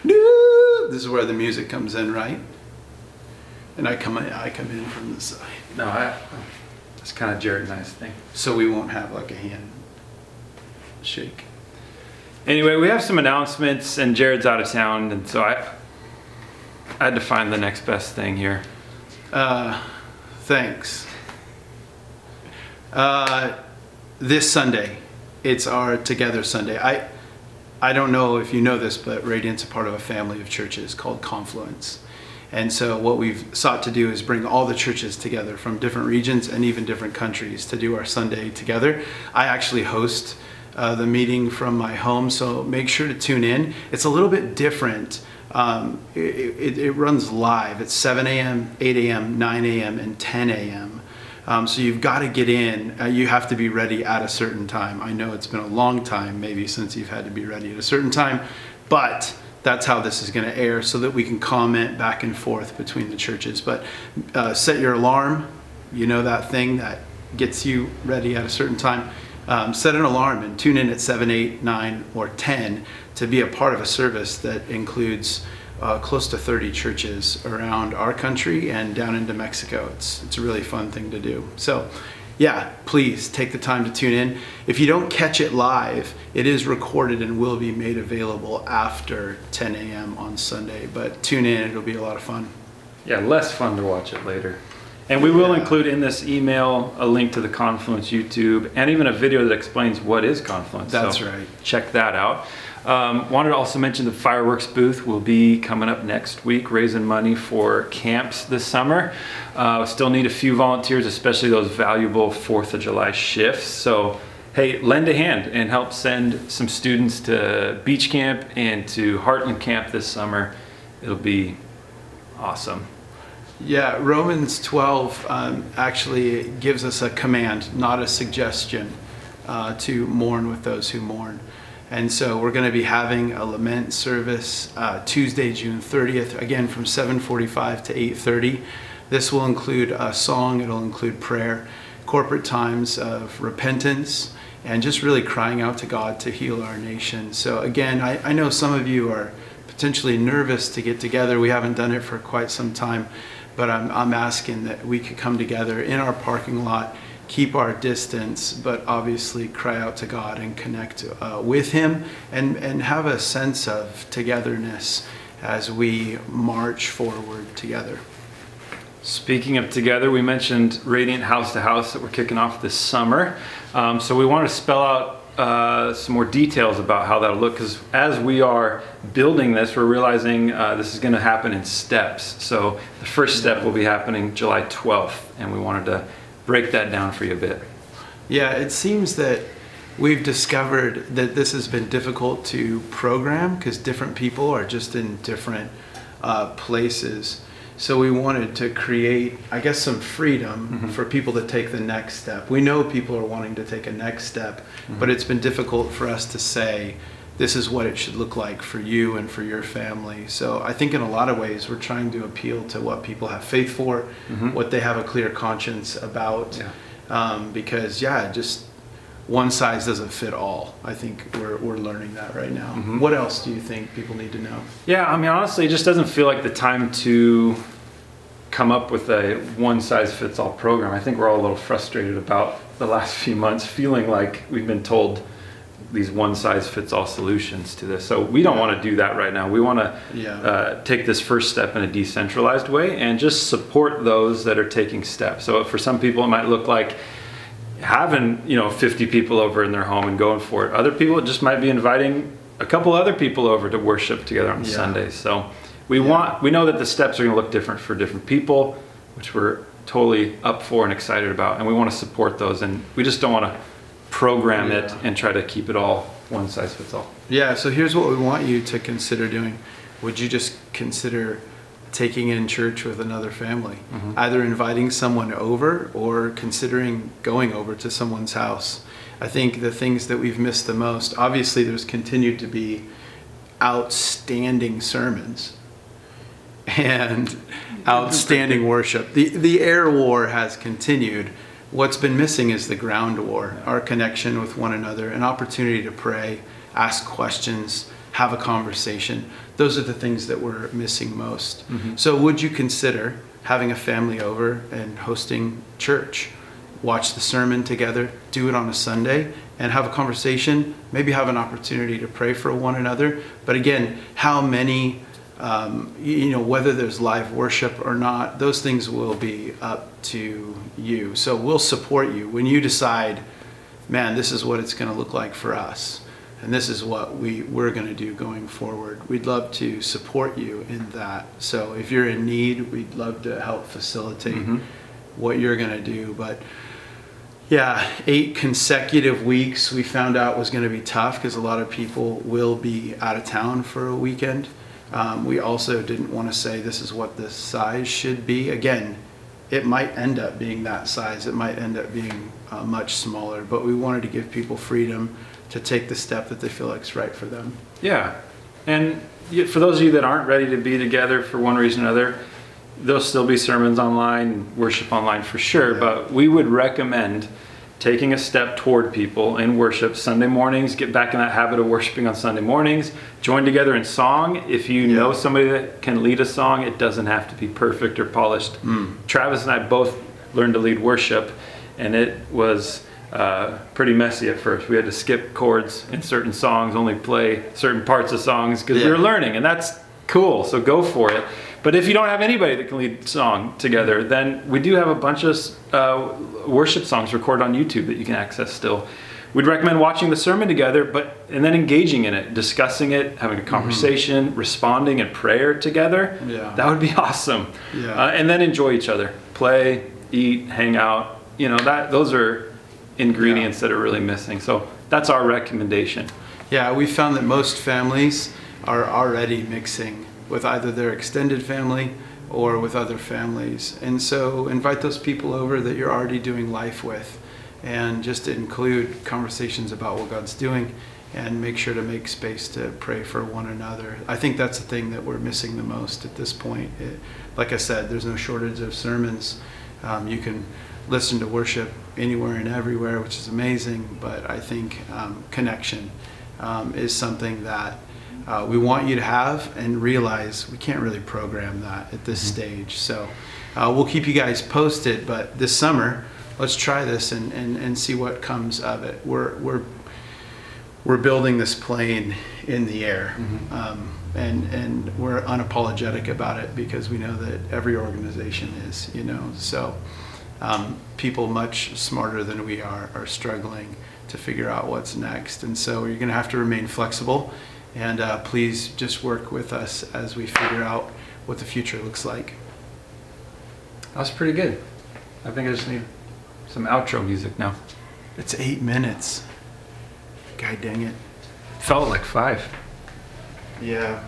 This is where the music comes in, right? And I come in from the side. No, that's kind of Jared and I's thing. So we won't have like a hand shake. Anyway, we have some announcements, and Jared's out of town, and so I had to find the next best thing here. Thanks. This Sunday, it's our Together Sunday. I don't know if you know this, but Radiant's a part of a family of churches called Confluence. And so what we've sought to do is bring all the churches together from different regions and even different countries to do our Sunday together. I actually host the meeting from my home, so make sure to tune in. It's a little bit different. It runs live. It's 7 a.m., 8 a.m., 9 a.m., and 10 a.m. So you've got to get in. You have to be ready at a certain time. I know it's been a long time, maybe, since you've had to be ready at a certain time, but that's how this is going to air so that we can comment back and forth between the churches. But set your alarm. You know that thing that gets you ready at a certain time. Set an alarm and tune in at 7, 8, 9, or 10 to be a part of a service that includes close to 30 churches around our country and down into Mexico. It's a really fun thing to do. So yeah, please take the time to tune in. If you don't catch it live, it is recorded and will be made available after 10 a.m. on Sunday. But tune in, it'll be a lot of fun. Yeah, less fun to watch it later. And we will include in this email a link to the Confluence YouTube and even a video that explains what is Confluence. That's right. Check that out. Wanted to also mention the fireworks booth will be coming up next week, raising money for camps this summer. Still need a few volunteers, especially those valuable 4th of July shifts. So, hey, lend a hand and help send some students to beach camp and to Heartland camp this summer. It'll be awesome. Yeah, Romans 12 actually gives us a command, not a suggestion, to mourn with those who mourn. And so we're going to be having a Lament Service Tuesday, June 30th, again from 7:45 to 8:30. This will include a song, it'll include prayer, corporate times of repentance, and just really crying out to God to heal our nation. So again, I know some of you are potentially nervous to get together. We haven't done it for quite some time, but I'm asking that we could come together in our parking lot, keep our distance, but obviously cry out to God and connect with Him and have a sense of togetherness as we march forward together. Speaking of together, we mentioned Radiant House2House that we're kicking off this summer. So we want to spell out some more details about how that'll look, because as we are building this, we're realizing this is going to happen in steps. So the first step will be happening July 12th, and we wanted to break that down for you a bit. Yeah, it seems that we've discovered that this has been difficult to program because different people are just in different places. So we wanted to create, I guess, some freedom for people to take the next step. We know people are wanting to take a next step, but it's been difficult for us to say, this is what it should look like for you and for your family. So I think in a lot of ways, we're trying to appeal to what people have faith for, what they have a clear conscience about, because just one size doesn't fit all. I think we're learning that right now. What else do you think people need to know? Yeah, I mean, honestly, it just doesn't feel like the time to come up with a one-size-fits-all program. I think we're all a little frustrated about the last few months, feeling like we've been told these one-size-fits-all solutions to this. So we don't want to do that right now. We want to take this first step in a decentralized way and just support those that are taking steps. So for some people, it might look like having 50 people over in their home and going for it. Other people, it just might be inviting a couple other people over to worship together on Sundays. So we know that the steps are going to look different for different people, which we're totally up for and excited about, and we want to support those, and we just don't want to program it and try to keep it all one size fits all. Yeah, so here's what we want you to consider doing. Would you just consider taking in church with another family? Either inviting someone over or considering going over to someone's house. I think the things that we've missed the most, obviously there's continued to be outstanding sermons and outstanding worship. The air war has continued. What's been missing is the ground war, our connection with one another, an opportunity to pray, ask questions, have a conversation. Those are the things that we're missing most. So would you consider having a family over and hosting church? Watch the sermon together, do it on a Sunday, and have a conversation, maybe have an opportunity to pray for one another. But again, how many, whether there's live worship or not, those things will be up to you. So we'll support you when you decide, man, this is what it's going to look like for us. And this is what we're going to do going forward. We'd love to support you in that. So if you're in need, we'd love to help facilitate what you're going to do. But yeah, 8 consecutive weeks we found out was going to be tough because a lot of people will be out of town for a weekend. We also didn't want to say this is what the size should be. Again, it might end up being that size. It might end up being much smaller. But we wanted to give people freedom to take the step that they feel like is right for them. Yeah. And for those of you that aren't ready to be together for one reason or another, there'll still be sermons online, worship online for sure, but we would recommend taking a step toward people in worship Sunday mornings. Get back in that habit of worshiping on Sunday mornings. Join together in song. If you know somebody that can lead a song, it doesn't have to be perfect or polished. Travis and I both learned to lead worship, and it was pretty messy at first. We had to skip chords in certain songs, only play certain parts of songs because we were learning, and that's cool, so go for it. But if you don't have anybody that can lead song together, then we do have a bunch of worship songs recorded on YouTube that you can access still. We'd recommend watching the sermon together, and then engaging in it, discussing it, having a conversation, responding in prayer together. That would be awesome. And then enjoy each other. Play, eat, hang out. Those are ingredients that are really missing. So that's our recommendation. Yeah, we found that most families are already mixing with either their extended family or with other families. And so invite those people over that you're already doing life with, and just include conversations about what God's doing, and make sure to make space to pray for one another. I think that's the thing that we're missing the most at this point. Like I said, there's no shortage of sermons. You can listen to worship anywhere and everywhere, which is amazing, but I think connection is something that we want you to have, and realize we can't really program that at this stage. So we'll keep you guys posted, but this summer, let's try this and see what comes of it. We're building this plane in the air, and we're unapologetic about it because we know that every organization is, so people much smarter than we are struggling to figure out what's next. And so you're going to have to remain flexible, and please just work with us as we figure out what the future looks like. That was pretty good. I think I just need some outro music now. It's 8 minutes. God dang it. Felt like 5. Yeah.